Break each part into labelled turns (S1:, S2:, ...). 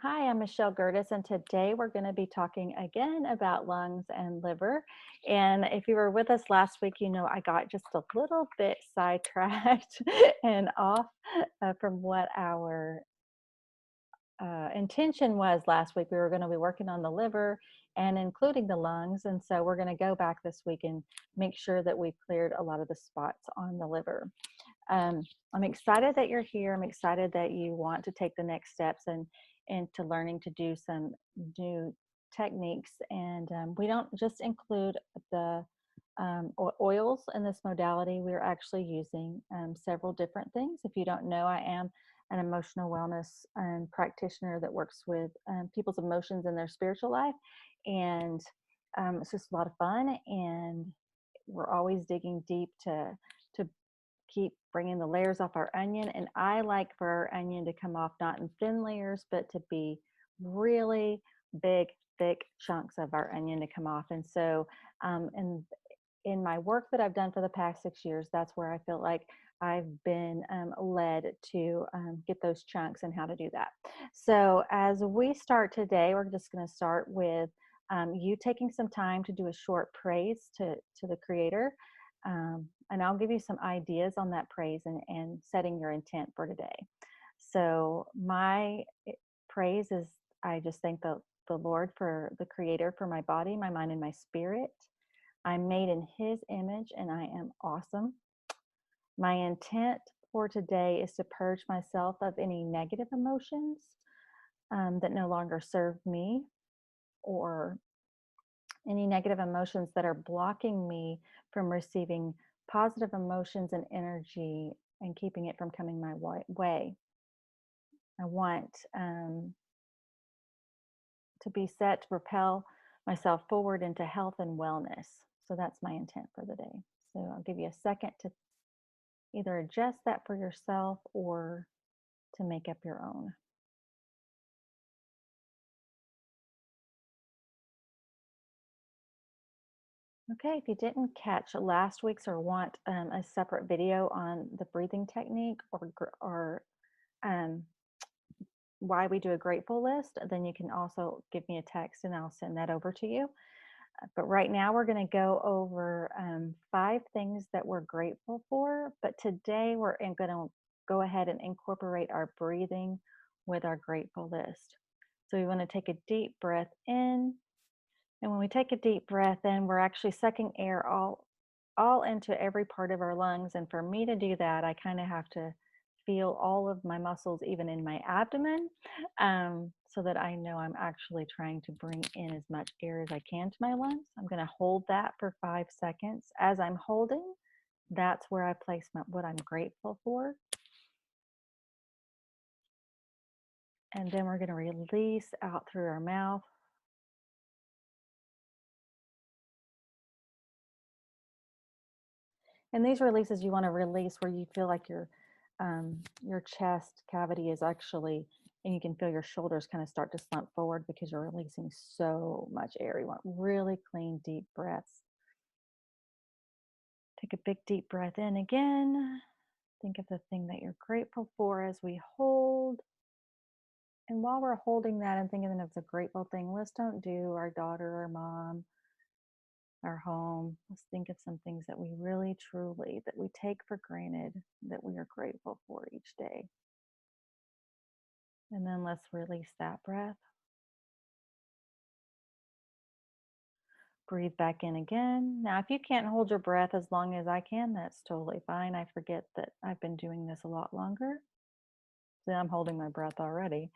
S1: Hi, I'm Michelle Gertis, and today we're going to be talking again about lungs and liver. And if you were with us last week, you know I got just a little bit sidetracked and off from what our intention was last week. We were going to be working on the liver and including the lungs. And so we're going to go back this week and make sure that we've cleared a lot of the spots on the liver. Um, I'm excited that you're here. I'm excited that you want to take the next steps and into learning to do some new techniques. And we don't just include the oils in this modality. We're actually using several different things. If you don't know, I am an emotional wellness practitioner that works with people's emotions in their spiritual life. And it's just a lot of fun. And we're always digging deep to keep bringing the layers off our onion. And I like for our onion to come off not in thin layers, but to be really big, thick chunks of our onion to come off. And so, in my work that I've done for the past 6 years, that's where I feel like I've been led to get those chunks and how to do that. So, as we start today, we're just going to start with you taking some time to do a short praise to the Creator. And I'll give you some ideas on that praise and setting your intent for today. So, my praise is I just thank the Lord for the Creator for my body, my mind, and my spirit. I'm made in His image and I am awesome. My intent for today is to purge myself of any negative emotions that no longer serve me, or any negative emotions that are blocking me from receiving positive emotions and energy and keeping it from coming my way. I want to be set to propel myself forward into health and wellness. So that's my intent for the day. So I'll give you a second to either adjust that for yourself or to make up your own. Okay, if you didn't catch last week's or want a separate video on the breathing technique or um, why we do a grateful list, then you can also give me a text and I'll send that over to you. But right now, we're going to go over 5 things that we're grateful for. But today, we're going to go ahead and incorporate our breathing with our grateful list. So, we want to take a deep breath in. And when we take a deep breath in, we're actually sucking air all into every part of our lungs. And for me to do that, I kind of have to feel all of my muscles, even in my abdomen, so that I know I'm actually trying to bring in as much air as I can to my lungs. I'm going to hold that for 5 seconds. As I'm holding, that's where I place what I'm grateful for. And then we're going to release out through our mouth. And these releases you want to release where you feel like your chest cavity is actually, and you can feel your shoulders kind of start to slump forward because you're releasing so much air. You want really clean, deep breaths. Take a big, deep breath in again. Think of the thing that you're grateful for as we hold. And while we're holding that and thinking of the grateful thing, let's don't do our daughter or mom, our home. Let's think of some things that we really, truly, that we take for granted, that we are grateful for each day. And then let's release that breath. Breathe back in again. Now, if you can't hold your breath as long as I can, that's totally fine. I forget that I've been doing this a lot longer. So I'm holding my breath already.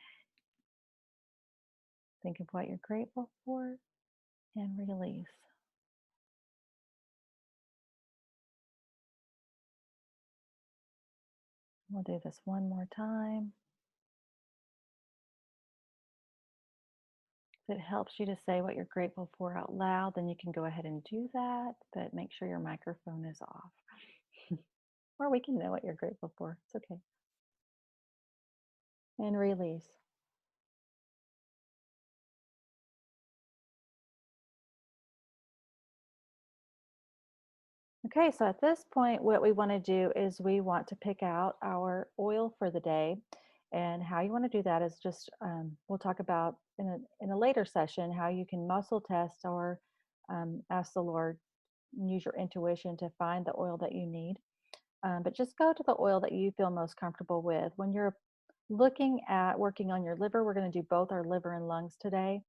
S1: Think of what you're grateful for and release. We'll do this one more time. If it helps you to say what you're grateful for out loud, then you can go ahead and do that, but make sure your microphone is off. Or we can know what you're grateful for. It's okay. And release. Okay, so at this point, what we want to do is we want to pick out our oil for the day. And how you want to do that is just, we'll talk about in a later session how you can muscle test or ask the Lord, use your intuition to find the oil that you need. But just go to the oil that you feel most comfortable with. When you're looking at working on your liver, we're going to do both our liver and lungs today.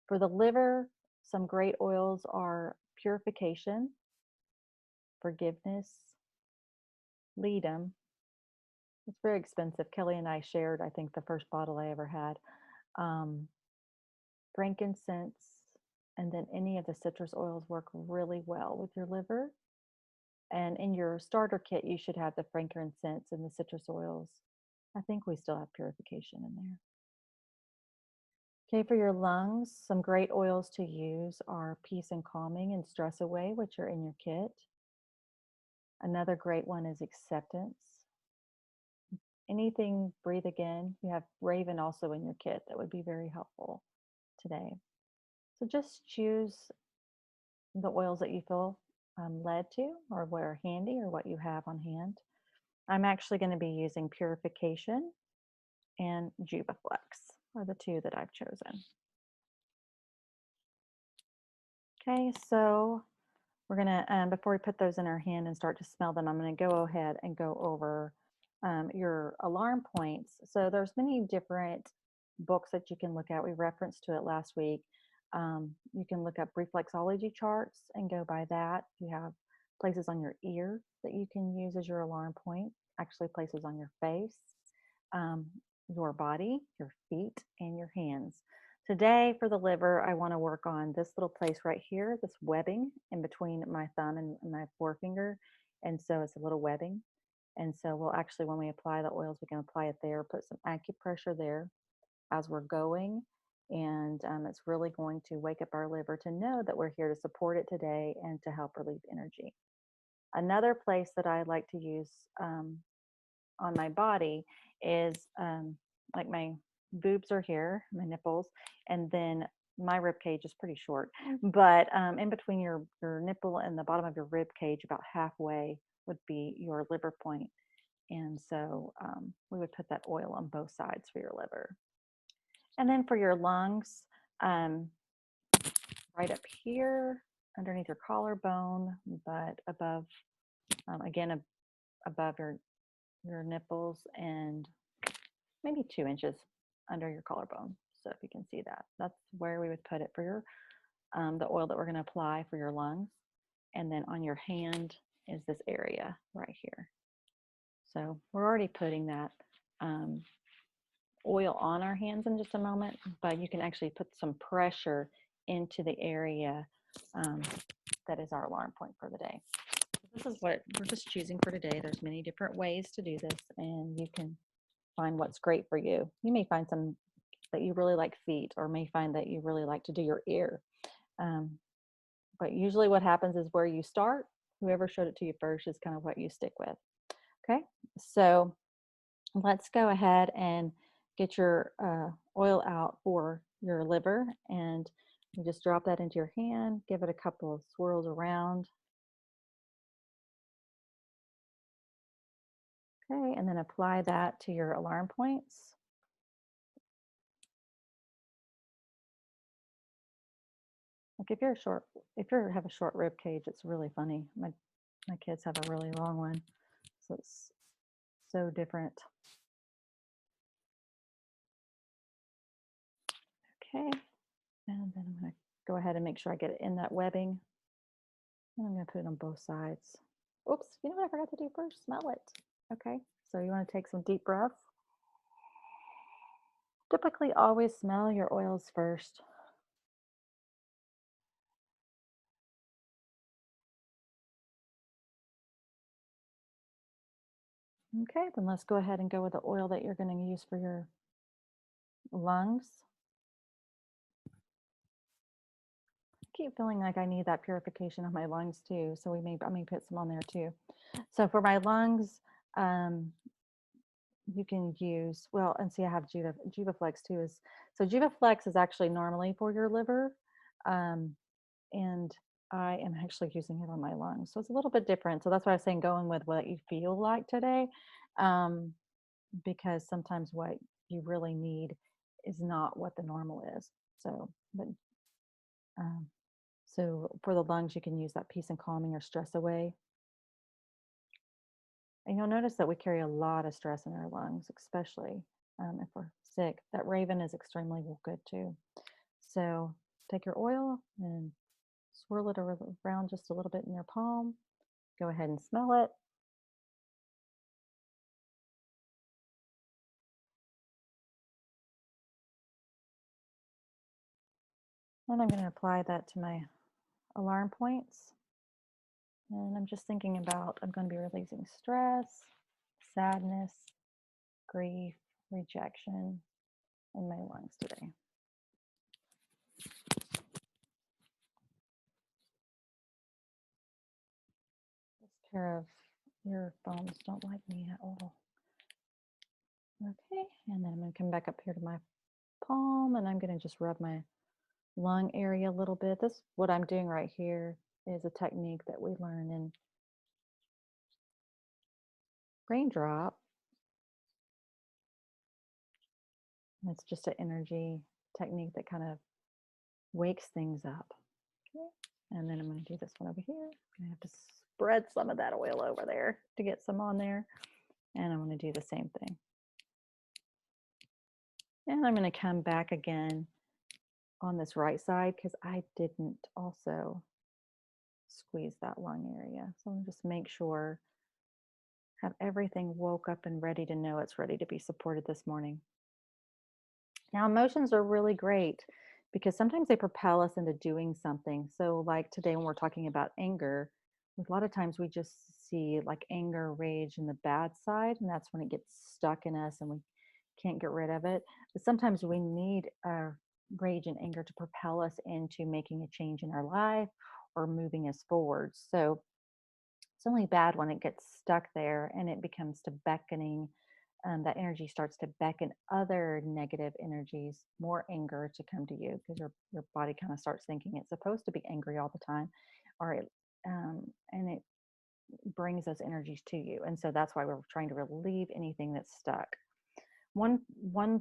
S1: For the liver, some great oils are purification, forgiveness, ledum. It's very expensive. Kelly and I shared, I think, the first bottle I ever had. Um, Frankincense, and then any of the citrus oils work really well with your liver. And in your starter kit, you should have the frankincense and the citrus oils. I think we still have purification in there. Okay, for your lungs, some great oils to use are peace and calming and stress away, which are in your kit. Another great one is acceptance. Anything breathe again. You have Raven also in your kit that would be very helpful today. So just choose the oils that you feel led to or what are handy or what you have on hand. I'm actually going to be using Purification and Juvaflex are the two that I've chosen. Okay, so we're going to, before we put those in our hand and start to smell them, I'm going to go ahead and go over your alarm points. So there's many different books that you can look at. We referenced to it last week. You can look up reflexology charts and go by that. You have places on your ear that you can use as your alarm point, actually places on your face, your body, your feet, and your hands. Today for the liver, I want to work on this little place right here, this webbing in between my thumb and my forefinger. And so it's a little webbing. And so we'll actually, when we apply the oils, we can apply it there, put some acupressure there as we're going. And it's really going to wake up our liver to know that we're here to support it today and to help relieve energy. Another place that I like to use on my body is like my boobs are here, my nipples, and then my rib cage is pretty short, but in between your nipple and the bottom of your rib cage, about halfway would be your liver point. And so we would put that oil on both sides for your liver. And then for your lungs, right up here underneath your collarbone, but above, again, above your nipples and maybe 2 inches under your collarbone. So if you can see that, that's where we would put it for your the oil that we're going to apply for your lungs. And then on your hand is this area right here. So we're already putting that oil on our hands in just a moment, but you can actually put some pressure into the area that is our alarm point for the day. This is what we're just choosing for today. There's many different ways to do this, and you can find what's great for you. You may find some that you really like feet, or may find that you really like to do your ear. But usually what happens is where you start, whoever showed it to you first is kind of what you stick with. Okay, so let's go ahead and get your oil out for your liver, and you just drop that into your hand, give it a couple of swirls around. Okay, and then apply that to your alarm points. Like if you have a short rib cage, it's really funny. My kids have a really long one, so it's so different. Okay, and then I'm going to go ahead and make sure I get it in that webbing. And I'm going to put it on both sides. Oops, you know what I forgot to do first? Smell it. Okay, so you want to take some deep breaths. Typically always smell your oils first. Okay, then let's go ahead and go with the oil that you're going to use for your lungs. I keep feeling like I need that purification on my lungs too, so I may put some on there too. So for my lungs, you can use, well, and see I have Juvaflex too. So Juvaflex is actually normally for your liver, and I am actually using it on my lungs. So it's a little bit different. So that's why I was saying going with what you feel like today. because sometimes what you really need is not what the normal is. So, but um, so for the lungs, you can use that peace and calming or stress away. And you'll notice that we carry a lot of stress in our lungs, especially if we're sick. That Raven is extremely good too. So take your oil and swirl it around just a little bit in your palm. Go ahead and smell it. And I'm going to apply that to my alarm points. And I'm just thinking about, I'm going to be releasing stress, sadness, grief, rejection in my lungs today. This pair of earphones don't like me at all. Okay, and then I'm going to come back up here to my palm, and I'm going to just rub my lung area a little bit. This, what I'm doing right here, is a technique that we learn in Raindrop. And it's just an energy technique that kind of wakes things up. Okay, and then I'm going to do this one over here. I'm going to have to spread some of that oil over there to get some on there, and I'm going to do the same thing. And I'm going to come back again on this right side because I didn't also squeeze that lung area. So I'm just make sure, have everything woke up and ready to know it's ready to be supported this morning. Now, emotions are really great because sometimes they propel us into doing something. So, like today, when we're talking about anger, a lot of times we just see like anger, rage, and the bad side, and that's when it gets stuck in us and we can't get rid of it. But sometimes we need rage and anger to propel us into making a change in our life or moving us forward. So, it's only bad when it gets stuck there and it becomes to beckoning. That energy starts to beckon other negative energies, more anger to come to you because your body kind of starts thinking it's supposed to be angry all the time, or and it brings those energies to you. And so that's why we're trying to relieve anything that's stuck. One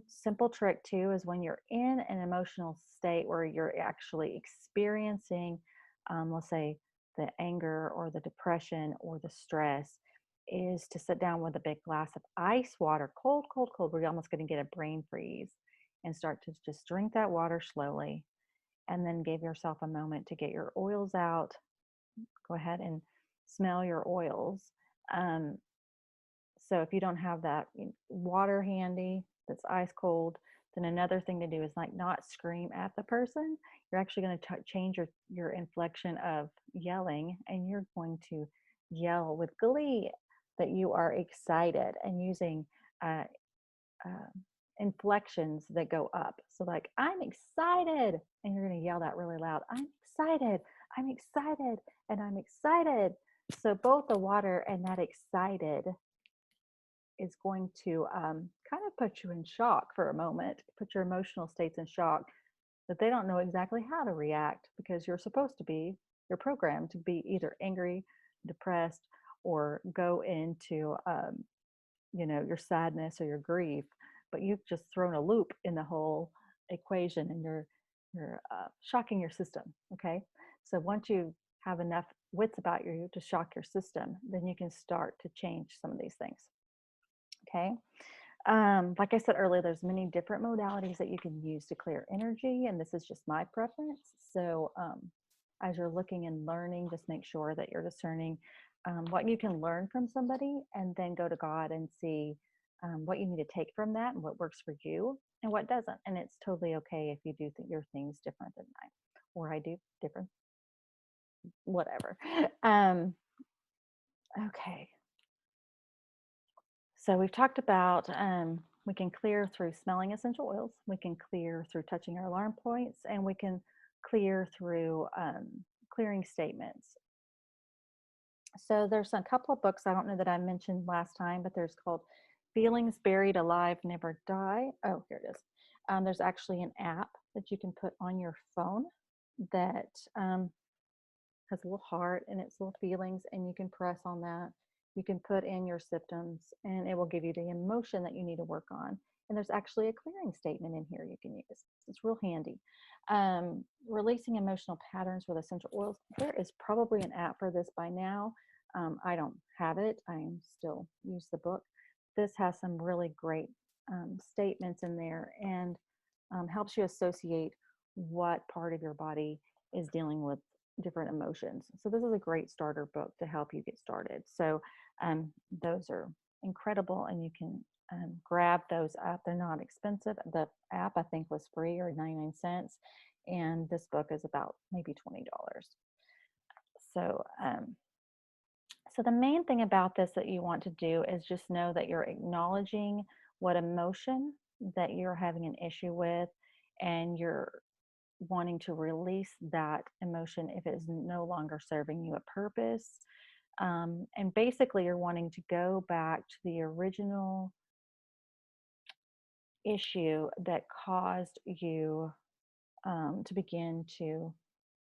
S1: simple trick too is when you're in an emotional state where you're actually experiencing, let's say, the anger or the depression or the stress, is to sit down with a big glass of ice water, cold, cold, cold, where you're almost going to get a brain freeze, and start to just drink that water slowly, and then give yourself a moment to get your oils out. Go ahead and smell your oils. Um, so if you don't have that water handy that's ice cold, then another thing to do is like not scream at the person. You're actually going to change your inflection of yelling, and you're going to yell with glee that you are excited, and using uh, uh, inflections that go up. So like, I'm excited, and you're going to yell that really loud. I'm excited, I'm excited, and I'm excited. So both the water and that excited is going to kind of put you in shock for a moment, put your emotional states in shock, that they don't know exactly how to react because you're programmed to be either angry, depressed, or go into, your sadness or your grief. But you've just thrown a loop in the whole equation, and you're shocking your system. Okay, so once you have enough wits about you to shock your system, then you can start to change some of these things. Okay. Like I said earlier, there's many different modalities that you can use to clear energy, and this is just my preference. So as you're looking and learning, just make sure that you're discerning what you can learn from somebody, and then go to God and see what you need to take from that and what works for you and what doesn't. And it's totally okay if you do your things different than mine, or I do different, whatever. Okay. So we've talked about we can clear through smelling essential oils, we can clear through touching our alarm points, and we can clear through clearing statements. So there's a couple of books I don't know that I mentioned last time, but there's called Feelings Buried Alive Never Die. Oh, here it is. There's actually an app that you can put on your phone that has a little heart and it's little feelings, and you can press on that. You can put in your symptoms and it will give you the emotion that you need to work on. And there's actually a clearing statement in here you can use. It's real handy. Releasing emotional patterns with essential oils. There is probably an app for this by now. I don't have it. I still use the book. This has some really great statements in there and helps you associate what part of your body is dealing with different emotions. So this is a great starter book to help you get started. So those are incredible, and you can grab those up. They're not expensive. The app I think was free or 99 cents, and this book is about maybe $20. So so the main thing about this that you want to do is just know that you're acknowledging what emotion that you're having an issue with, and you're wanting to release that emotion if it is no longer serving you a purpose. And basically, you're wanting to go back to the original issue that caused you to begin to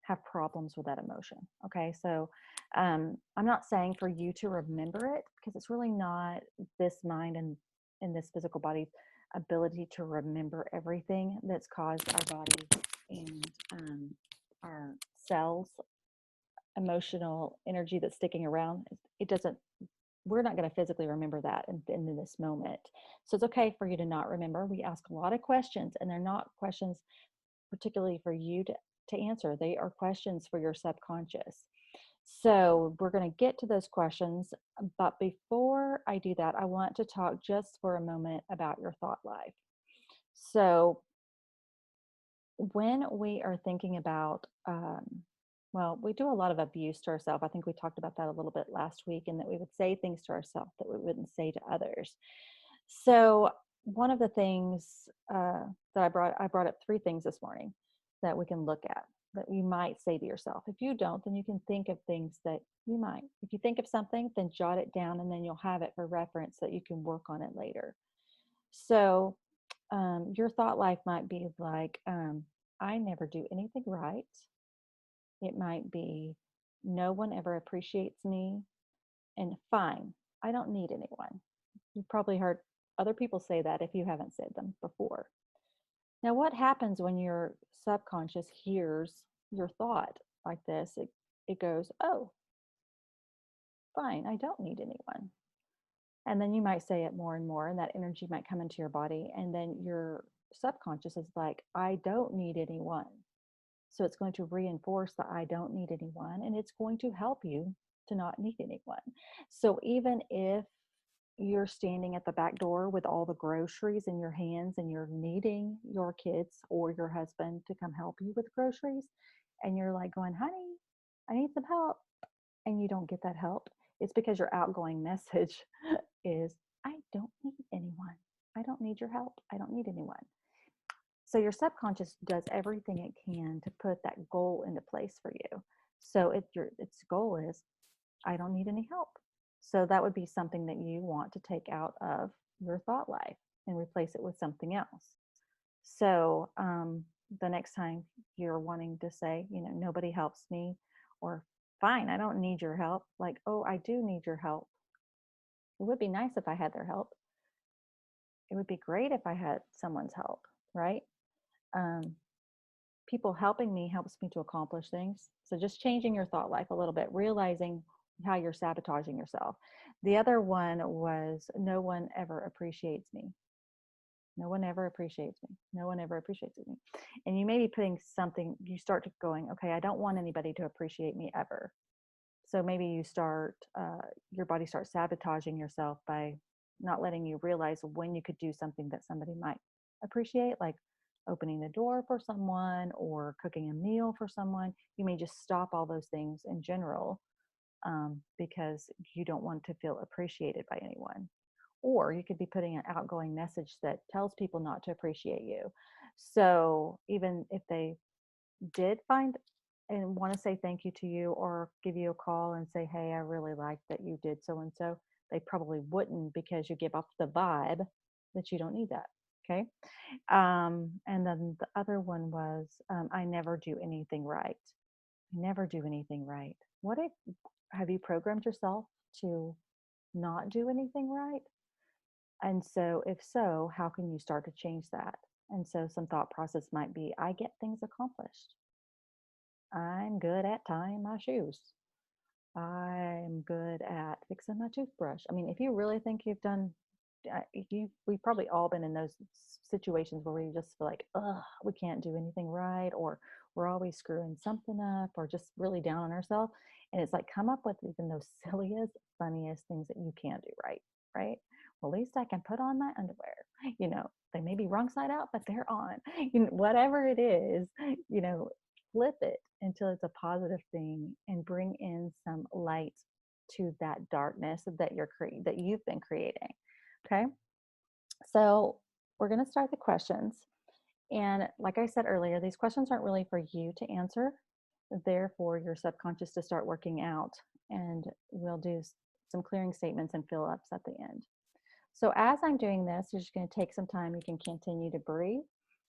S1: have problems with that emotion. Okay, so I'm not saying for you to remember it, because it's really not this mind and in this physical body's ability to remember everything that's caused our body and our cells emotional energy that's sticking around. It doesn't, we're not going to physically remember that in this moment. So it's okay for you to not remember. We ask a lot of questions, and they're not questions particularly for you to answer. They are questions for your subconscious. So we're going to get to those questions. But before I do that, I want to talk just for a moment about your thought life. So when we are thinking about, well, we do a lot of abuse to ourselves. I think we talked about that a little bit last week, and that we would say things to ourselves that we wouldn't say to others. So one of the things that I brought up 3 things this morning that we can look at that you might say to yourself. If you don't, then you can think of things that you might. If you think of something, then jot it down, and then you'll have it for reference that you can work on it later. So your thought life might be like, I never do anything right. It might be, no one ever appreciates me, and fine, I don't need anyone. You've probably heard other people say that if you haven't said them before. Now, what happens when your subconscious hears your thought like this? It goes, oh, fine, I don't need anyone. And then you might say it more and more, and that energy might come into your body. And then your subconscious is like, I don't need anyone. So it's going to reinforce the I don't need anyone, and it's going to help you to not need anyone. So even if you're standing at the back door with all the groceries in your hands and you're needing your kids or your husband to come help you with groceries, and you're like going, honey, I need some help, and you don't get that help, it's because your outgoing message is, I don't need anyone. I don't need your help. I don't need anyone. So your subconscious does everything it can to put that goal into place for you. So if its goal is, I don't need any help. So that would be something that you want to take out of your thought life and replace it with something else. So the next time you're wanting to say, nobody helps me, or fine, I don't need your help, like, oh, I do need your help. It would be nice if I had their help. It would be great if I had someone's help, right? People helping me helps me to accomplish things. So just changing your thought life a little bit, realizing how you're sabotaging yourself. The other one was, no one ever appreciates me. No one ever appreciates me. No one ever appreciates me. And you may be putting something, you start to going, okay, I don't want anybody to appreciate me ever. So maybe you start, your body starts sabotaging yourself by not letting you realize when you could do something that somebody might appreciate, like opening the door for someone or cooking a meal for someone. You may just stop all those things in general because you don't want to feel appreciated by anyone. Or you could be putting an outgoing message that tells people not to appreciate you. So even if they did find and want to say thank you to you, or give you a call and say, hey, I really like that you did so and so, they probably wouldn't, because you give off the vibe that you don't need that. Okay. And then the other one was, I never do anything right. I never do anything right. What if, have you programmed yourself to not do anything right? And so, if so, how can you start to change that? And so, some thought process might be I get things accomplished. I'm good at tying my shoes. I'm good at fixing my toothbrush. I mean, if you really think you've done, we've probably all been in those situations where we just feel like, ugh, we can't do anything right, or we're always screwing something up, or just really down on ourselves. And it's like, come up with even those silliest, funniest things that you can do right, right? Well, at least I can put on my underwear. They may be wrong side out, but they're on. Whatever it is, flip it until it's a positive thing and bring in some light to that darkness that you've been creating. Okay, so we're going to start the questions, and like I said earlier, these questions aren't really for you to answer. They're for your subconscious to start working out, and we'll do some clearing statements and fill ups at the end. So as I'm doing this, you're just going to take some time. You can continue to breathe.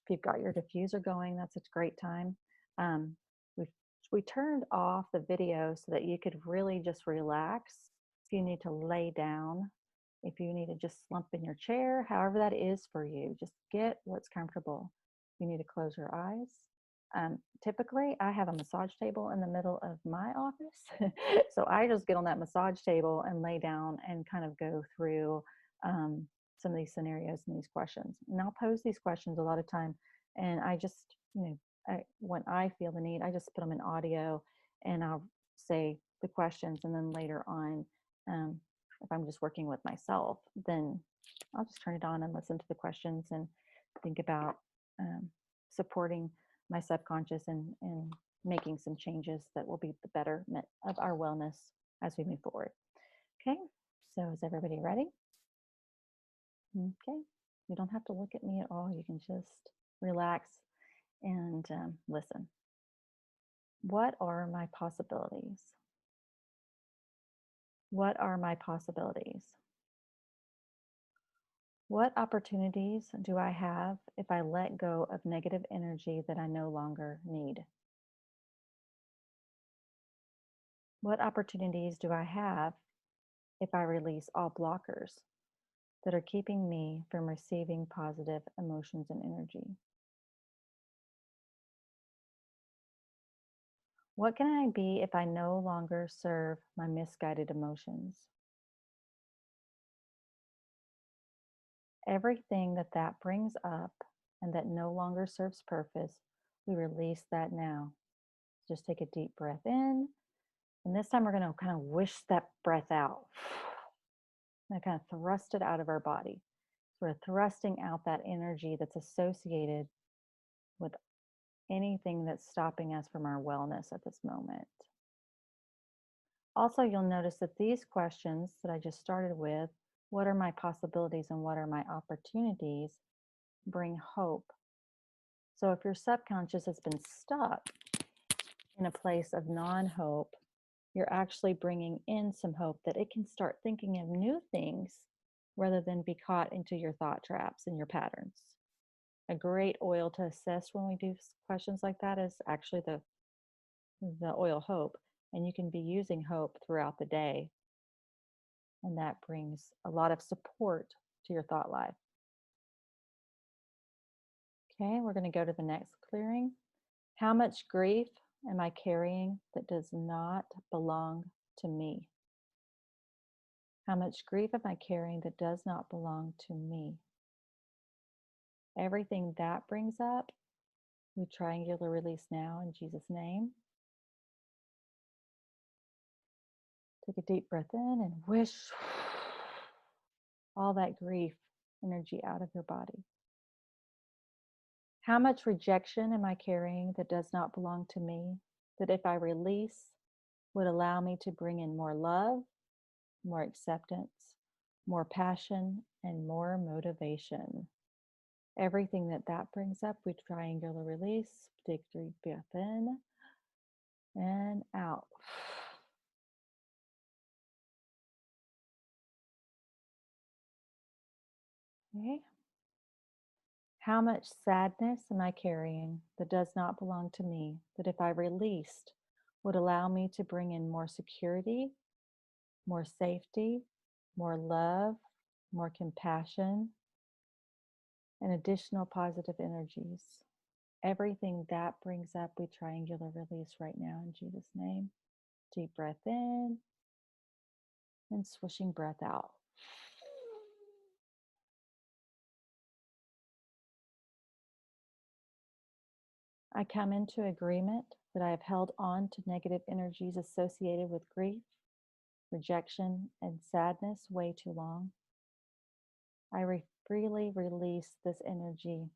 S1: If you've got your diffuser going, that's a great time. Um, we we turned off the video so that you could really just relax. If you need to lay down, if you need to just slump in your chair, however that is for you, just get what's comfortable. You need to close your eyes. Typically, I have a massage table in the middle of my office. So I just get on that massage table and lay down and kind of go through um, some of these scenarios and these questions. And I'll pose these questions a lot of time, and I just, when I feel the need, I just put them in audio, and I'll say the questions, and then later on, if I'm just working with myself, then I'll just turn it on and listen to the questions and think about supporting my subconscious and making some changes that will be the betterment of our wellness as we move forward. Okay, so is everybody ready? Okay, you don't have to look at me at all. You can just relax and listen. What are my possibilities? What are my possibilities? What opportunities do I have if I let go of negative energy that I no longer need? What opportunities do I have if I release all blockers that are keeping me from receiving positive emotions and energy? What can I be if I no longer serve my misguided emotions? Everything that brings up and that no longer serves purpose, we release that now. Just take a deep breath in. And this time we're going to kind of wish that breath out. And kind of thrust it out of our body. So we're thrusting out that energy that's associated with anything that's stopping us from our wellness at this moment. Also, you'll notice that these questions that I just started with, what are my possibilities and what are my opportunities, bring hope. So if your subconscious has been stuck in a place of non-hope, you're actually bringing in some hope that it can start thinking of new things rather than be caught into your thought traps and your patterns. A great oil to assess when we do questions like that is actually the oil hope, and you can be using hope throughout the day, and that brings a lot of support to your thought life. Okay, we're going to go to the next clearing. How much grief am I carrying that does not belong to me? How much grief am I carrying that does not belong to me? Everything that brings up, we triangular release now in Jesus' name. Take a deep breath in and wish all that grief energy out of your body. How much rejection am I carrying that does not belong to me, that if I release would allow me to bring in more love, more acceptance, more passion, and more motivation? Everything that brings up, we triangular release. Take a deep breath in and out. Okay. How much sadness am I carrying that does not belong to me, that if I released would allow me to bring in more security, more safety, more love, more compassion, and additional positive energies. Everything that brings up, we triangular release right now in Jesus' name. Deep breath in and swishing breath out. I come into agreement that I have held on to negative energies associated with grief, rejection, and sadness way too long. I freely release this energy.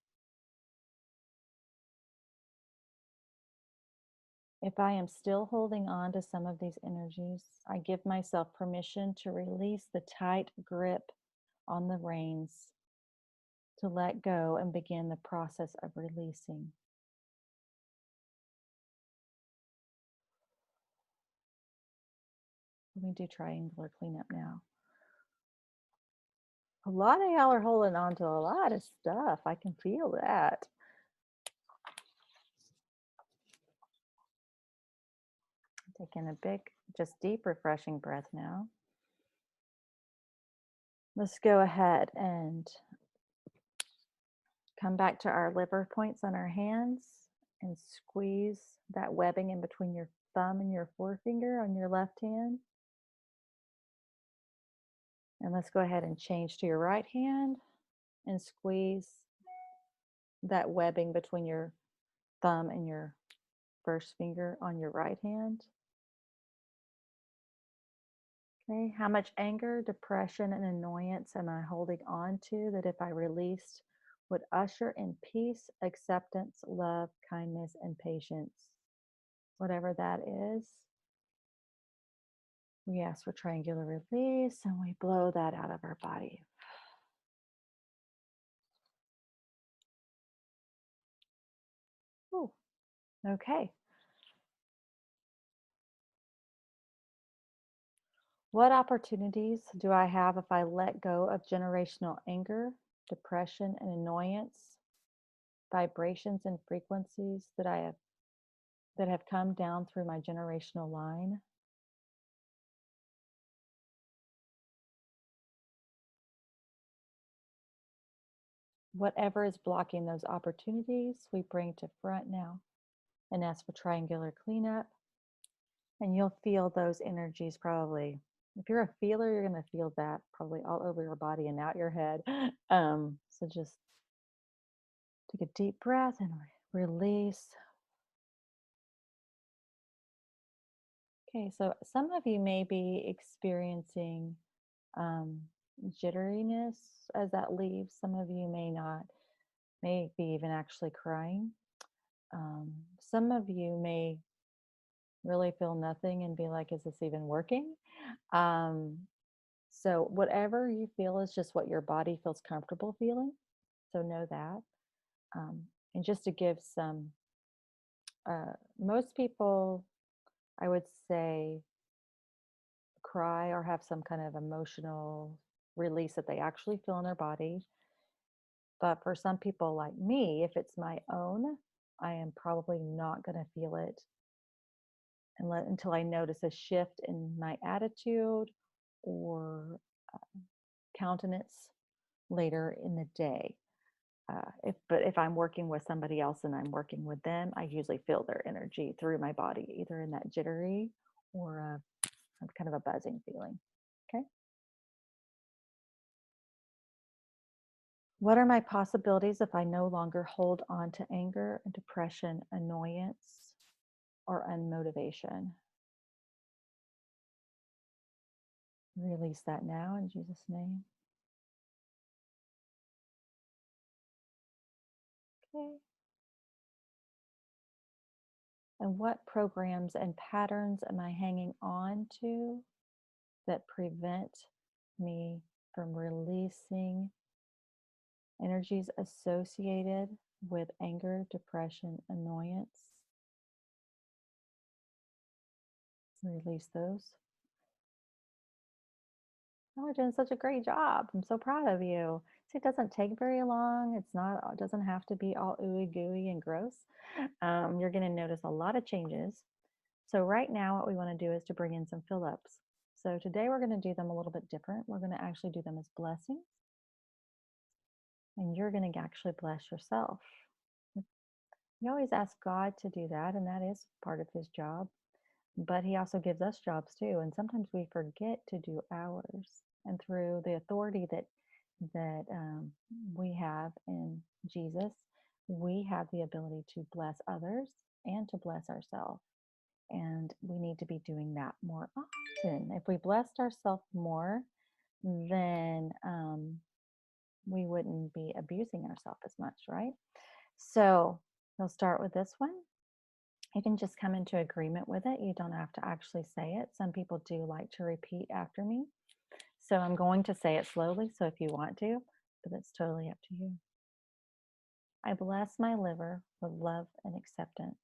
S1: If I am still holding on to some of these energies, I give myself permission to release the tight grip on the reins, to let go and begin the process of releasing. Let me do triangular cleanup now. A lot of y'all are holding on to a lot of stuff. I can feel that. Taking a big, just deep, refreshing breath now. Let's go ahead and come back to our liver points on our hands and squeeze that webbing in between your thumb and your forefinger on your left hand. And let's go ahead and change to your right hand and squeeze that webbing between your thumb and your first finger on your right hand. Okay, how much anger, depression, and annoyance am I holding on to that if I released would usher in peace, acceptance, love, kindness, and patience? Whatever that is. We ask for triangular release and we blow that out of our body. Ooh, okay. What opportunities do I have if I let go of generational anger, depression, and annoyance, vibrations and frequencies that have come down through my generational line? Whatever is blocking those opportunities, we bring to front now and ask for triangular cleanup. And you'll feel those energies probably. If you're a feeler, you're going to feel that probably all over your body and out your head. So just take a deep breath and release. Okay, so some of you may be experiencing jitteriness as that leaves. Some of you may not, may be even actually crying. Some of you may really feel nothing and be like, is this even working? So whatever you feel is just what your body feels comfortable feeling. So know that. And just to give some, most people, I would say, cry or have some kind of emotional release that they actually feel in their body. But for some people like me, if it's my own, I am probably not going to feel it until I notice a shift in my attitude or countenance later in the day. But if I'm working with somebody else and I'm working with them, I usually feel their energy through my body, either in that jittery or kind of a buzzing feeling. Okay. What are my possibilities if I no longer hold on to anger, depression, annoyance, or unmotivation? Release that now in Jesus' name. Okay. And what programs and patterns am I hanging on to that prevent me from releasing energies associated with anger, depression, annoyance? Release those. Oh, you're doing such a great job. I'm so proud of you. See, it doesn't take very long. It doesn't have to be all ooey gooey and gross. You're going to notice a lot of changes. So right now, what we want to do is to bring in some fill-ups. So today we're going to do them a little bit different. We're going to actually do them as blessings, and you're going to actually bless yourself. You always ask God to do that, and that is part of his job. But he also gives us jobs too, and sometimes we forget to do ours. And through the authority that we have in Jesus, we have the ability to bless others and to bless ourselves. And we need to be doing that more often. If we blessed ourselves more, then we wouldn't be abusing ourselves as much, right? So you'll start with this one. You can just come into agreement with it. You don't have to actually say it. Some people do like to repeat after me. So I'm going to say it slowly. So if you want to, but it's totally up to you. I bless my liver with love and acceptance.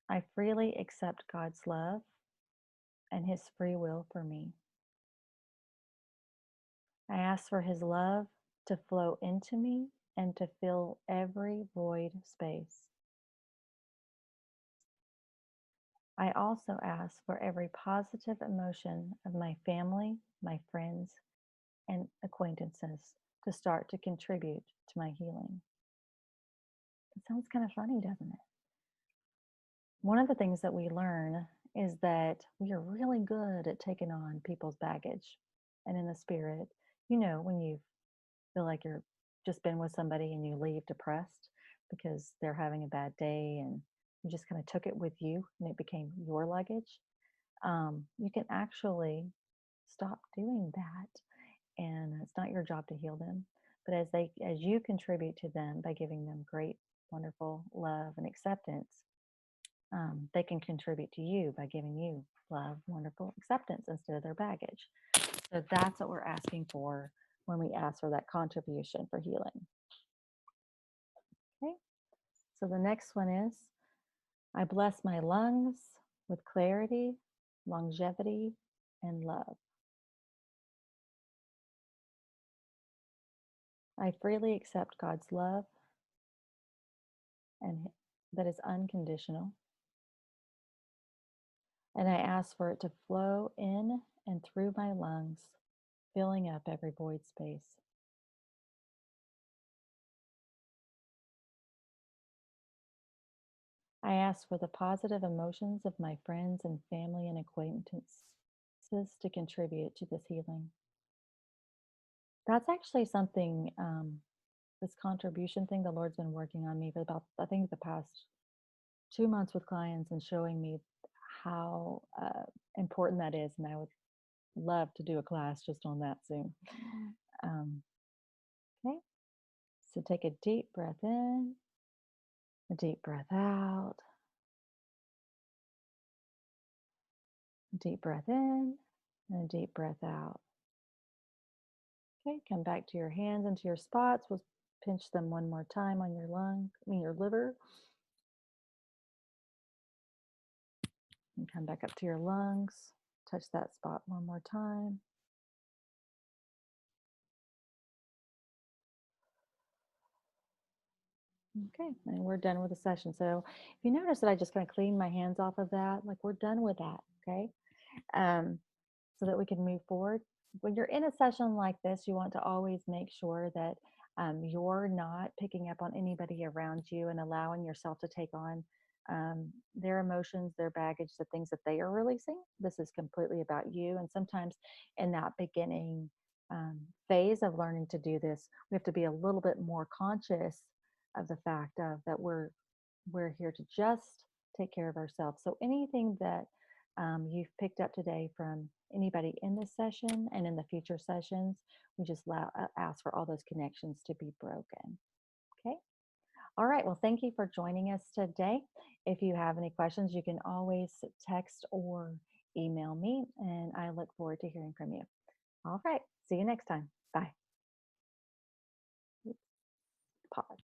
S1: I freely accept God's love and his free will for me. I ask for his love to flow into me and to fill every void space. I also ask for every positive emotion of my family, my friends, and acquaintances to start to contribute to my healing. It sounds kind of funny, doesn't it? One of the things that we learn is that we are really good at taking on people's baggage. And in the spirit, when you feel like you're just been with somebody and you leave depressed because they're having a bad day and you just kind of took it with you and it became your luggage, you can actually stop doing that. And it's not your job to heal them, but as you contribute to them by giving them great, wonderful love and acceptance, they can contribute to you by giving you love, wonderful acceptance instead of their baggage. So that's what we're asking for when we ask for that contribution for healing. Okay, so the next one is I bless my lungs with clarity, longevity, and love. I freely accept God's love and that is unconditional. And I ask for it to flow in and through my lungs, filling up every void space. I ask for the positive emotions of my friends and family and acquaintances to contribute to this healing. That's actually something, this contribution thing, the Lord's been working on me for about, I think, the past 2 months with clients and showing me how important that is. And I would love to do a class just on that soon. Okay, so take a deep breath in, a deep breath out, a deep breath in, and a deep breath out. Okay, come back to your hands and to your spots. We'll pinch them one more time on your liver. And come back up to your lungs. Touch that spot one more time. Okay, and we're done with the session. So if you notice that I just kind of clean my hands off of that, like we're done with that, okay? So that we can move forward. When you're in a session like this, you want to always make sure that you're not picking up on anybody around you and allowing yourself to take on their emotions, their baggage, the things that they are releasing. This is completely about you. And sometimes in that beginning phase of learning to do this, we have to be a little bit more conscious of the fact of that we're here to just take care of ourselves. So anything that you've picked up today from anybody in this session and in the future sessions, we just ask for all those connections to be broken. Okay. All right. Well, thank you for joining us today. If you have any questions, you can always text or email me, and I look forward to hearing from you. All right. See you next time. Bye. Pause.